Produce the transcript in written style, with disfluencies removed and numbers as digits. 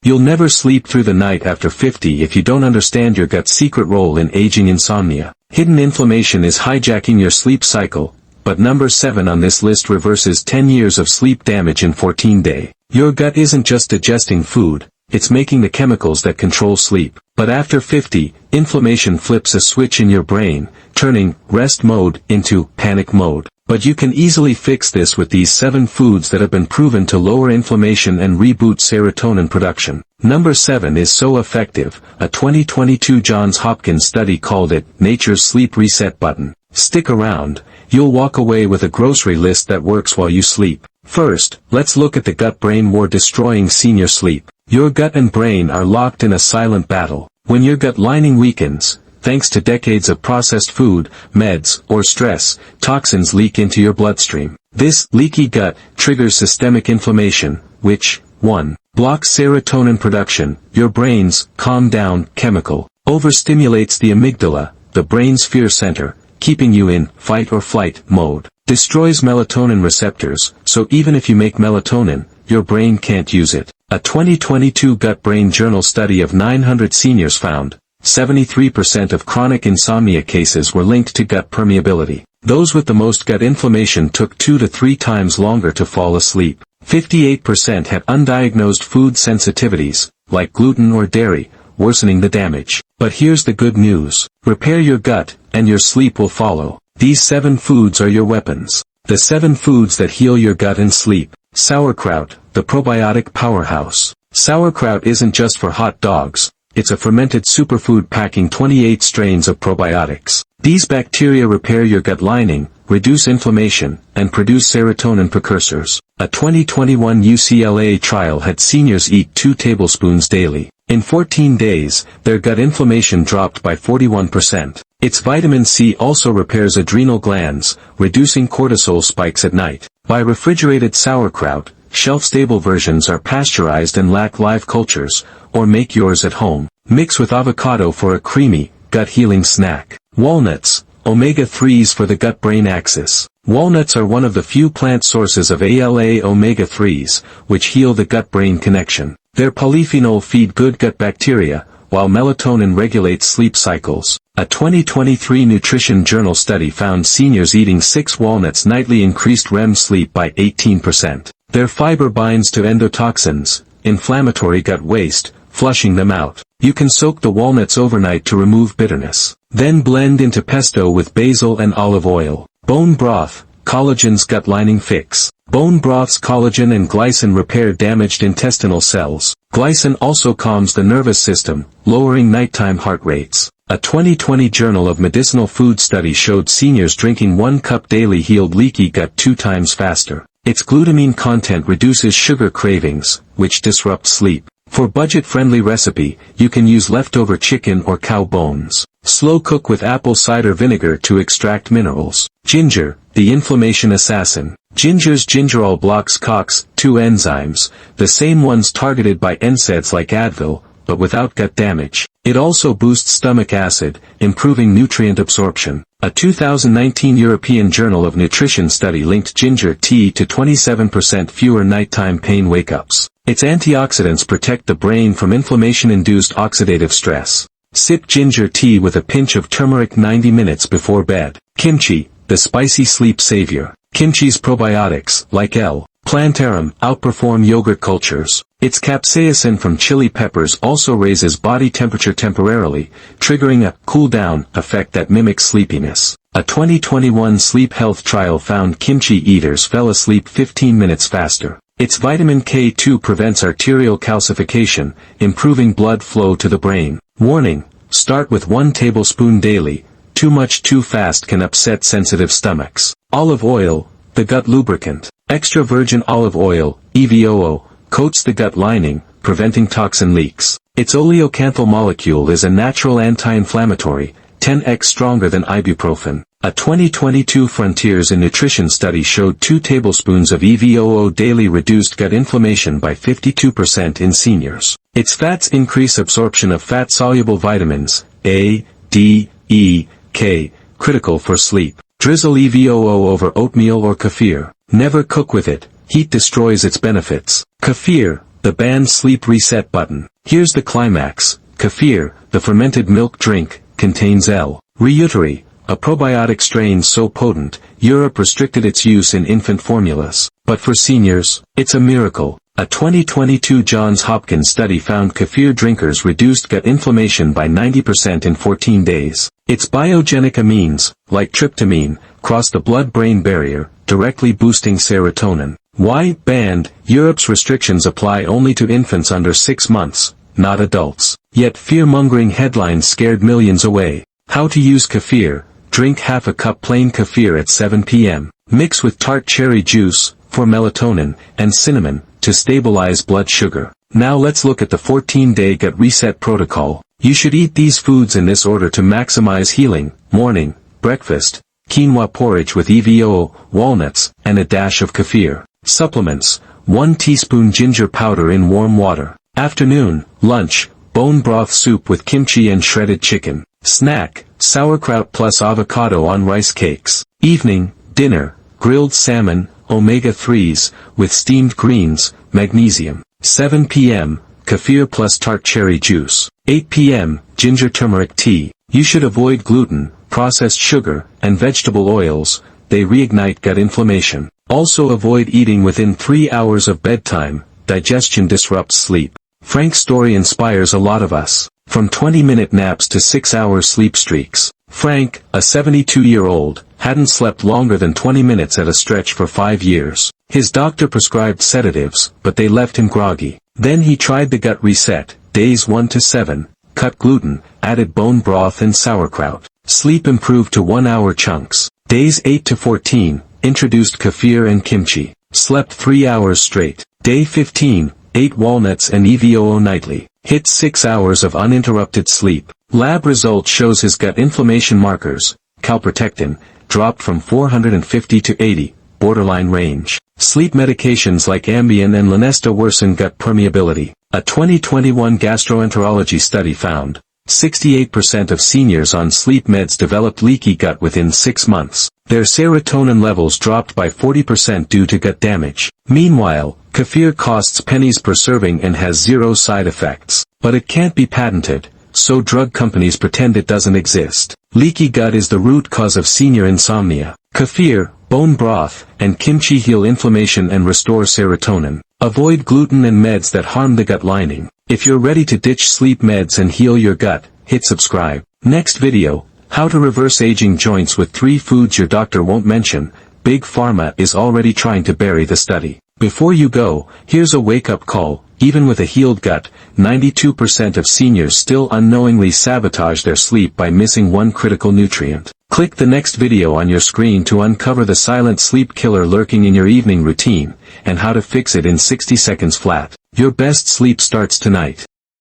You'll never sleep through the night after 50 if you don't understand your gut's secret role in aging insomnia. Hidden inflammation is hijacking your sleep cycle, but number 7 on this list reverses 10 years of sleep damage in 14 days. Your gut isn't just digesting food, it's making the chemicals that control sleep. But after 50, inflammation flips a switch in your brain, turning rest mode into panic mode. But you can easily fix this with these 7 foods that have been proven to lower inflammation and reboot serotonin production. Number 7 is so effective, a 2022 Johns Hopkins study called it nature's sleep reset button. Stick around, you'll walk away with a grocery list that works while you sleep. First, let's look at the gut-brain war destroying senior sleep. Your gut and brain are locked in a silent battle. When your gut lining weakens, thanks to decades of processed food, meds, or stress, toxins leak into your bloodstream. This leaky gut triggers systemic inflammation, which, 1. Blocks serotonin production, your brain's calm down chemical, overstimulates the amygdala, the brain's fear center, keeping you in fight or flight mode. Destroys melatonin receptors, so even if you make melatonin, your brain can't use it. A 2022 Gut-Brain Journal study of 900 seniors found 73% of chronic insomnia cases were linked to gut permeability. Those with the most gut inflammation took 2 to 3 times longer to fall asleep. 58% had undiagnosed food sensitivities, like gluten or dairy, worsening the damage. But here's the good news. Repair your gut, and your sleep will follow. These 7 foods are your weapons. The 7 foods that heal your gut and sleep. Sauerkraut, the probiotic powerhouse. Sauerkraut isn't just for hot dogs. It's a fermented superfood packing 28 strains of probiotics. These bacteria repair your gut lining, reduce inflammation, and produce serotonin precursors. A 2021 UCLA trial had seniors eat 2 tablespoons daily. In 14 days, their gut inflammation dropped by 41%. Its vitamin C also repairs adrenal glands, reducing cortisol spikes at night. Buy refrigerated sauerkraut. Shelf-stable versions are pasteurized and lack live cultures, or make yours at home. Mix with avocado for a creamy, gut-healing snack. Walnuts, omega-3s for the gut-brain axis. Walnuts are one of the few plant sources of ALA omega-3s, which heal the gut-brain connection. Their polyphenol feed good gut bacteria, while melatonin regulates sleep cycles. A 2023 Nutrition Journal study found seniors eating 6 walnuts nightly increased REM sleep by 18%. Their fiber binds to endotoxins, inflammatory gut waste, flushing them out. You can soak the walnuts overnight to remove bitterness. Then blend into pesto with basil and olive oil. Bone broth, collagen's gut lining fix. Bone broth's collagen and glycine repair damaged intestinal cells. Glycine also calms the nervous system, lowering nighttime heart rates. A 2020 Journal of Medicinal Food study showed seniors drinking 1 cup daily healed leaky gut 2 times faster. Its glutamine content reduces sugar cravings, which disrupt sleep. For budget-friendly recipe, you can use leftover chicken or cow bones. Slow cook with apple cider vinegar to extract minerals. Ginger, the inflammation assassin. Ginger's gingerol blocks COX-2 enzymes, the same ones targeted by NSAIDs like Advil, but without gut damage. It also boosts stomach acid, improving nutrient absorption. A 2019 European Journal of Nutrition study linked ginger tea to 27% fewer nighttime pain wake-ups. Its antioxidants protect the brain from inflammation-induced oxidative stress. Sip ginger tea with a pinch of turmeric 90 minutes before bed. Kimchi, the spicy sleep savior. Kimchi's probiotics, like L. plantarum, outperform yogurt cultures. Its capsaicin from chili peppers also raises body temperature temporarily, triggering a cool-down effect that mimics sleepiness. A 2021 sleep health trial found kimchi eaters fell asleep 15 minutes faster. Its vitamin K2 prevents arterial calcification, improving blood flow to the brain. Warning: start with 1 tablespoon daily. Too much too fast can upset sensitive stomachs. Olive oil, the gut lubricant. Extra virgin olive oil, EVOO, coats the gut lining, preventing toxin leaks. Its oleocanthal molecule is a natural anti-inflammatory, 10x stronger than ibuprofen. A 2022 Frontiers in Nutrition study showed 2 tablespoons of EVOO daily reduced gut inflammation by 52% in seniors. Its fats increase absorption of fat-soluble vitamins, A, D, E, K, critical for sleep. Drizzle EVOO over oatmeal or kefir. Never cook with it, heat destroys its benefits. Kefir, the banned sleep reset button. Here's the climax. Kefir, the fermented milk drink, contains L-rejuvenating, a probiotic strain so potent, Europe restricted its use in infant formulas. But for seniors, it's a miracle. A 2022 Johns Hopkins study found kefir drinkers reduced gut inflammation by 90% in 14 days. Its biogenic amines, like tryptamine, cross the blood-brain barrier, directly boosting serotonin. Why banned? Europe's restrictions apply only to infants under 6 months, not adults. Yet fear-mongering headlines scared millions away. How to use kefir: drink half a cup plain kefir at 7 p.m. Mix with tart cherry juice, for melatonin, and cinnamon, to stabilize blood sugar. Now let's look at the 14-day gut reset protocol. You should eat these foods in this order to maximize healing. Morning, breakfast, quinoa porridge with EVO, walnuts, and a dash of kefir. Supplements, 1 teaspoon ginger powder in warm water. Afternoon, lunch, bone broth soup with kimchi and shredded chicken. Snack, sauerkraut plus avocado on rice cakes. Evening, dinner, grilled salmon, omega-3s, with steamed greens, magnesium. 7 p.m., kefir plus tart cherry juice. 8 p.m., ginger turmeric tea. You should avoid gluten, processed sugar, and vegetable oils, they reignite gut inflammation. Also avoid eating within 3 hours of bedtime, digestion disrupts sleep. Frank's story inspires a lot of us. From 20-minute naps to 6-hour sleep streaks. Frank, a 72-year-old, hadn't slept longer than 20 minutes at a stretch for 5 years. His doctor prescribed sedatives, but they left him groggy. Then he tried the gut reset, days 1 to 7, cut gluten, added bone broth and sauerkraut. Sleep improved to 1-hour chunks. Days 8 to 14, introduced kefir and kimchi. Slept 3 hours straight. Day 15, ate walnuts and EVOO nightly. Hit 6 hours of uninterrupted sleep. Lab result shows his gut inflammation markers, calprotectin, dropped from 450 to 80, borderline range. Sleep medications like Ambien and Lunesta worsen gut permeability. A 2021 gastroenterology study found 68% of seniors on sleep meds developed leaky gut within 6 months. Their serotonin levels dropped by 40% due to gut damage. Meanwhile, kefir costs pennies per serving and has 0 side effects. But it can't be patented, so drug companies pretend it doesn't exist. Leaky gut is the root cause of senior insomnia. Kefir, bone broth, and kimchi heal inflammation and restore serotonin. Avoid gluten and meds that harm the gut lining. If you're ready to ditch sleep meds and heal your gut, hit subscribe. Next video, how to reverse aging joints with 3 foods your doctor won't mention. Big Pharma is already trying to bury the study. Before you go, here's a wake-up call. Even with a healed gut, 92% of seniors still unknowingly sabotage their sleep by missing one critical nutrient. Click the next video on your screen to uncover the silent sleep killer lurking in your evening routine, and how to fix it in 60 seconds flat. Your best sleep starts tonight.